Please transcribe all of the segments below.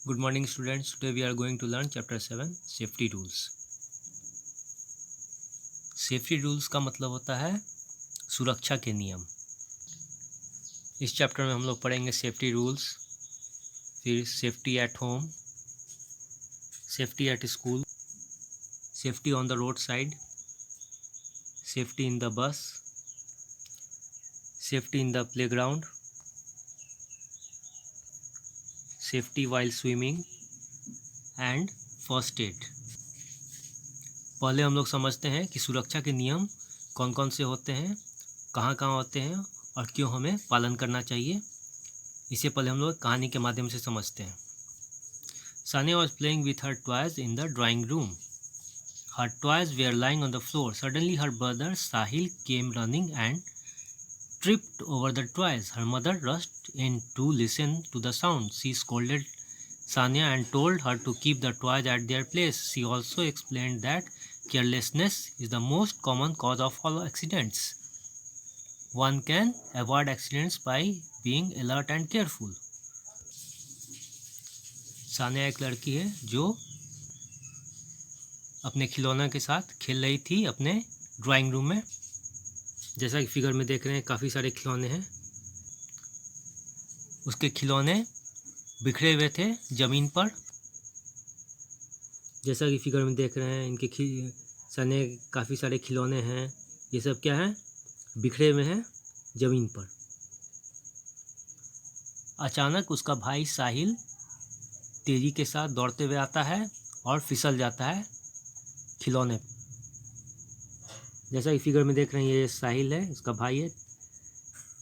Good morning students. Today we are going to learn chapter 7 safety rules. Safety rules का मतलब होता है सुरक्षा के नियम। इस चैप्टर में हम लोग पढ़ेंगे सेफ्टी रूल्स, फिर safety at home, safety at school, safety on the road side, safety in the bus, safety in the playground, safety while swimming and first aid. पहले हम लोग समझते हैं कि सुरक्षा के नियम कौन कौन से होते हैं, कहाँ कहाँ होते हैं और क्यों हमें पालन करना चाहिए। इससे पहले हम लोग कहानी के माध्यम से समझते हैं। Sania was playing with her toys in the drawing room. Her toys were lying on the floor. Suddenly her brother Sahil came running and tripped over the toys. Her mother rushed in to listen to the sound. She scolded Sanya and told her to keep the toys at their place. She also explained that carelessness is the most common cause of all accidents. One can avoid accidents by being alert and careful. Sania एक लड़की है जो अपने खिलौनों के साथ खेल रही थी अपने ड्राइंग रूम में। जैसा कि फिगर में देख रहे हैं काफ़ी सारे खिलौने हैं। उसके खिलौने बिखरे हुए थे ज़मीन पर। जैसा कि फिगर में देख रहे हैं इनके सने काफ़ी सारे खिलौने हैं। ये सब क्या है, बिखरे हुए हैं ज़मीन पर। अचानक उसका भाई साहिल तेजी के साथ दौड़ते हुए आता है और फिसल जाता है खिलौने। जैसा कि फिगर में देख रहे हैं ये साहिल है, उसका भाई है,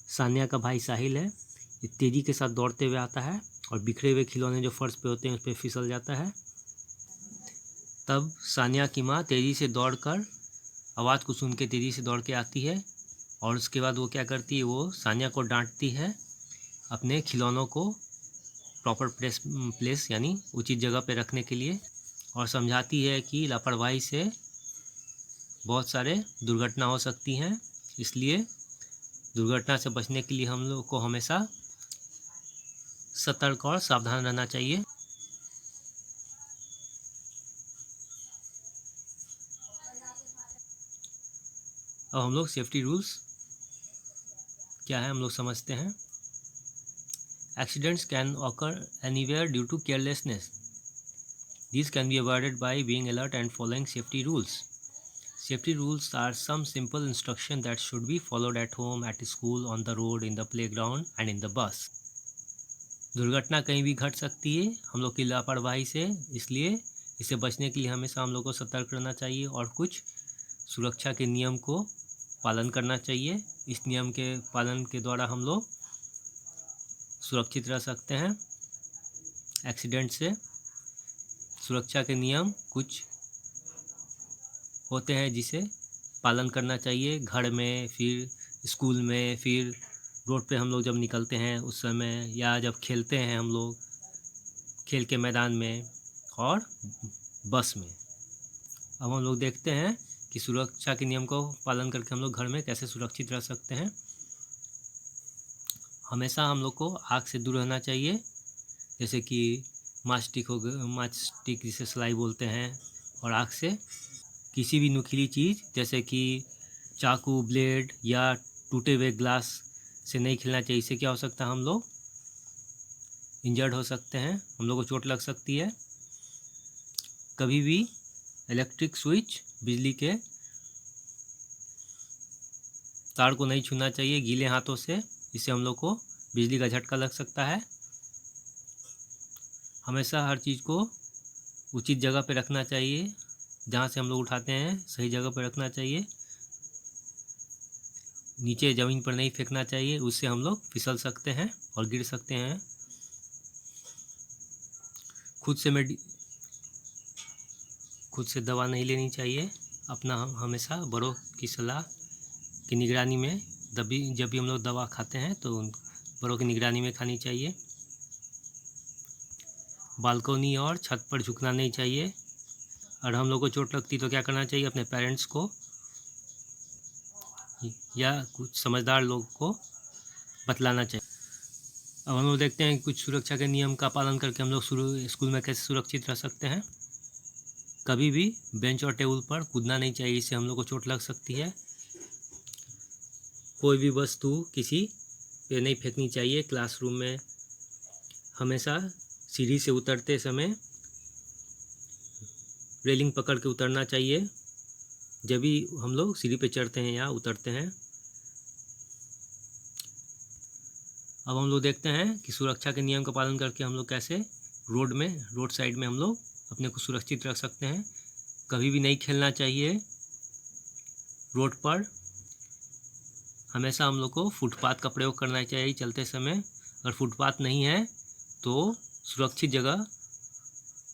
सानिया का भाई साहिल है। ये तेजी के साथ दौड़ते हुए आता है और बिखरे हुए खिलौने जो फर्श पे होते हैं उस पर फिसल जाता है। तब सानिया की माँ तेज़ी से दौड़कर आवाज़ को सुन के तेज़ी से दौड़ के आती है और उसके बाद वो क्या करती है, वो सानिया को डांटती है अपने खिलौनों को प्रॉपर प्लेस यानी उचित जगह पे रखने के लिए, और समझाती है कि लापरवाही से बहुत सारे दुर्घटना हो सकती हैं। इसलिए दुर्घटना से बचने के लिए हम लोग को हमेशा सतर्क और सावधान रहना चाहिए। अब हम लोग सेफ्टी रूल्स क्या है हम लोग समझते हैं। Accidents can occur anywhere due to carelessness. These can be avoided by being alert and following safety rules. Safety rules are some simple instructions that should be followed at home, at school, on the road, in the playground and in the bus. दुर्घटना कहीं भी घट सकती है हम लोग की लापरवाही से, इसलिए इससे बचने के लिए हमेशा हम लोग को सतर्क रहना चाहिए और कुछ सुरक्षा के नियम को पालन करना चाहिए। इस नियम के पालन के द्वारा हम लोग सुरक्षित रह सकते हैं एक्सीडेंट से। सुरक्षा के नियम कुछ होते हैं जिसे पालन करना चाहिए घर में, फिर स्कूल में, फिर रोड पे हम लोग जब निकलते हैं उस समय, या जब खेलते हैं हम लोग खेल के मैदान में और बस में। अब हम लोग देखते हैं कि सुरक्षा के नियम को पालन करके हम लोग घर में कैसे सुरक्षित रह सकते हैं। हमेशा हम लोग को आग से दूर रहना चाहिए, जैसे कि मास्टिक हो गया, मास्टिक जिसे सिलाई बोलते हैं, और आग से किसी भी नुकीली चीज़ जैसे कि चाकू, ब्लेड या टूटे हुए ग्लास से नहीं खेलना चाहिए। इससे क्या हो सकता है, हम लोग इंजर्ड हो सकते हैं, हम लोग को चोट लग सकती है। कभी भी इलेक्ट्रिक स्विच, बिजली के तार को नहीं छूना चाहिए गीले हाथों से, इससे हम लोग को बिजली का झटका लग सकता है। हमेशा हर चीज़ को उचित जगह पे रखना चाहिए, जहाँ से हम लोग उठाते हैं सही जगह पे रखना चाहिए। नीचे ज़मीन पर नहीं फेंकना चाहिए, उससे हम लोग फिसल सकते हैं और गिर सकते हैं। खुद से दवा नहीं लेनी चाहिए। अपना हमेशा बड़ों की सलाह की निगरानी में जब भी हम लोग दवा खाते हैं तो बड़ों की निगरानी में खानी चाहिए। बालकनी और छत पर झुकना नहीं चाहिए। और हम लोग को चोट लगती तो क्या करना चाहिए, अपने पेरेंट्स को या कुछ समझदार लोग को बतलाना चाहिए। अब हम लोग देखते हैं कुछ सुरक्षा के नियम का पालन करके हम लोग स्कूल में कैसे सुरक्षित रह सकते हैं। कभी भी बेंच और टेबल पर कूदना नहीं चाहिए, इससे हम लोग को चोट लग सकती है। कोई भी वस्तु किसी पे नहीं फेंकनी चाहिए। क्लासरूम में हमेशा सीढ़ी से उतरते समय रेलिंग पकड़ के उतरना चाहिए जब भी हम लोग सीढ़ी पे चढ़ते हैं या उतरते हैं। अब हम लोग देखते हैं कि सुरक्षा के नियम का पालन करके हम लोग कैसे रोड साइड में हम लोग अपने को सुरक्षित रख सकते हैं। कभी भी नहीं खेलना चाहिए रोड पर। हमेशा हम लोग को फुटपाथ का प्रयोग करना चाहिए चलते समय। अगर फुटपाथ नहीं है तो सुरक्षित जगह,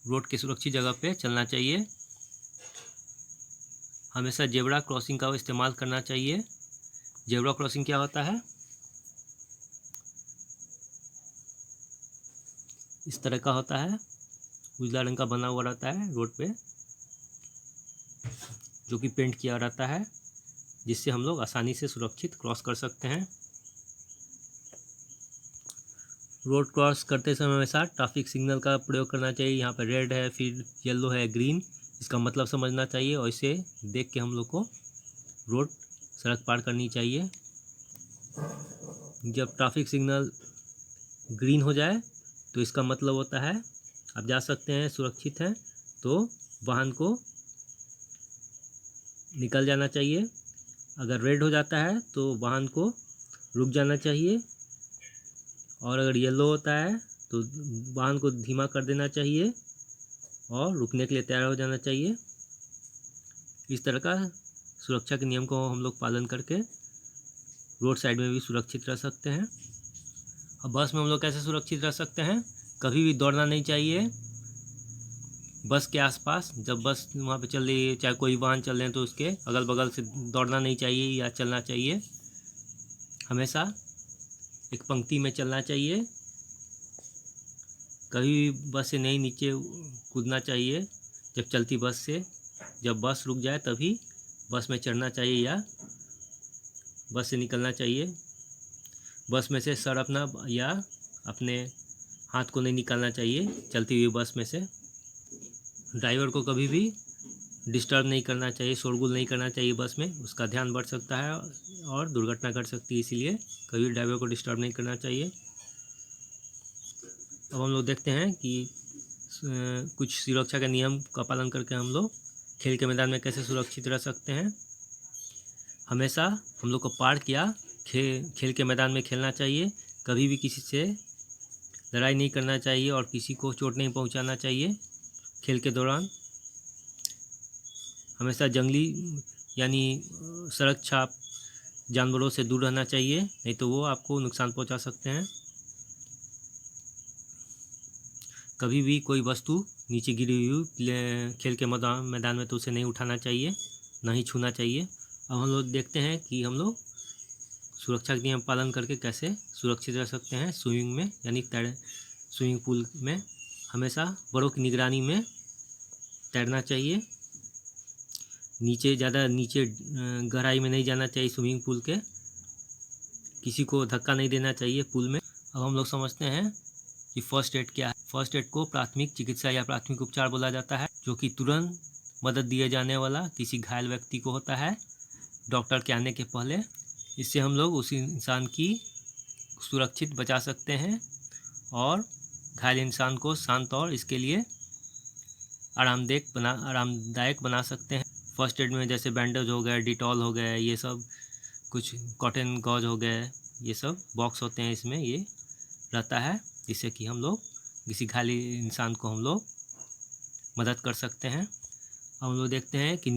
रोड के सुरक्षित जगह पे चलना चाहिए। हमेशा जेब्रा क्रॉसिंग का इस्तेमाल करना चाहिए। जेब्रा क्रॉसिंग क्या होता है? इस तरह का होता है, उजला रंग का बना हुआ रहता है रोड पे, जो कि पेंट किया रहता है, जिससे हम लोग आसानी से सुरक्षित क्रॉस कर सकते हैं। रोड क्रॉस करते समय हमेशा ट्रैफिक सिग्नल का प्रयोग करना चाहिए। यहाँ पर रेड है, फिर येलो है, ग्रीन, इसका मतलब समझना चाहिए और इसे देख के हम लोग को सड़क पार करनी चाहिए। जब ट्रैफिक सिग्नल ग्रीन हो जाए तो इसका मतलब होता है आप जा सकते हैं, सुरक्षित हैं, तो वाहन को निकल जाना चाहिए। अगर रेड हो जाता है तो वाहन को रुक जाना चाहिए, और अगर येलो होता है तो वाहन को धीमा कर देना चाहिए और रुकने के लिए तैयार हो जाना चाहिए। इस तरह का सुरक्षा के नियम को हम लोग पालन करके रोड साइड में भी सुरक्षित रह सकते हैं। अब बस में हम लोग कैसे सुरक्षित रह सकते हैं? कभी भी दौड़ना नहीं चाहिए बस के आसपास। जब बस वहाँ पे चल रही है, चाहे कोई वाहन चल रहे हैं, तो उसके अगल बगल से दौड़ना नहीं चाहिए या चलना चाहिए। हमेशा एक पंक्ति में चलना चाहिए। कभी भी बस से नहीं नीचे कूदना चाहिए जब चलती बस से। जब बस रुक जाए तभी बस में चढ़ना चाहिए या बस से निकलना चाहिए। बस में से सर अपना या अपने हाथ को नहीं निकालना चाहिए चलती हुई बस में से। ड्राइवर को कभी भी डिस्टर्ब नहीं करना चाहिए, शोरगुल नहीं करना चाहिए बस में, उसका ध्यान बढ़ सकता है और दुर्घटना घट सकती है, इसीलिए कभी ड्राइवर को डिस्टर्ब नहीं करना चाहिए। अब हम लोग देखते हैं कि कुछ सुरक्षा के नियम का पालन करके हम लोग खेल के मैदान में कैसे सुरक्षित रह सकते हैं। हमेशा हम लोग को पार्क या खेल के मैदान में खेलना चाहिए। कभी भी किसी से लड़ाई नहीं करना चाहिए और किसी को चोट नहीं पहुंचाना चाहिए खेल के दौरान। हमेशा जंगली यानी सड़क छाप जानवरों से दूर रहना चाहिए, नहीं तो वो आपको नुकसान पहुंचा सकते हैं। कभी भी कोई वस्तु नीचे गिरी हुई खेल के मैदान में तो उसे नहीं उठाना चाहिए, ना ही छूना चाहिए। अब हम लोग देखते हैं कि हम लोग सुरक्षा के नियम पालन करके कैसे सुरक्षित रह सकते हैं स्विमिंग में, यानी स्विमिंग पूल में। हमेशा बड़ों की निगरानी में तैरना चाहिए। ज़्यादा नीचे गहराई में नहीं जाना चाहिए स्विमिंग पूल के। किसी को धक्का नहीं देना चाहिए पूल में। अब हम लोग समझते हैं कि फर्स्ट एड क्या है। फर्स्ट एड को प्राथमिक चिकित्सा या प्राथमिक उपचार बोला जाता है, जो कि तुरंत मदद दिए जाने वाला किसी घायल व्यक्ति को होता है डॉक्टर के आने के पहले। इससे हम लोग उस इंसान की सुरक्षित बचा सकते हैं और घायल इंसान को शांत और इसके लिए आरामदायक बना सकते हैं। फर्स्ट एड में जैसे बैंडेज हो गए, डिटॉल हो गए, ये सब कुछ कॉटन गॉज हो गए, ये सब बॉक्स होते हैं, इसमें ये रहता है, जिससे कि हम लोग किसी घायल इंसान को हम लोग मदद कर सकते हैं। हम लोग देखते हैं कि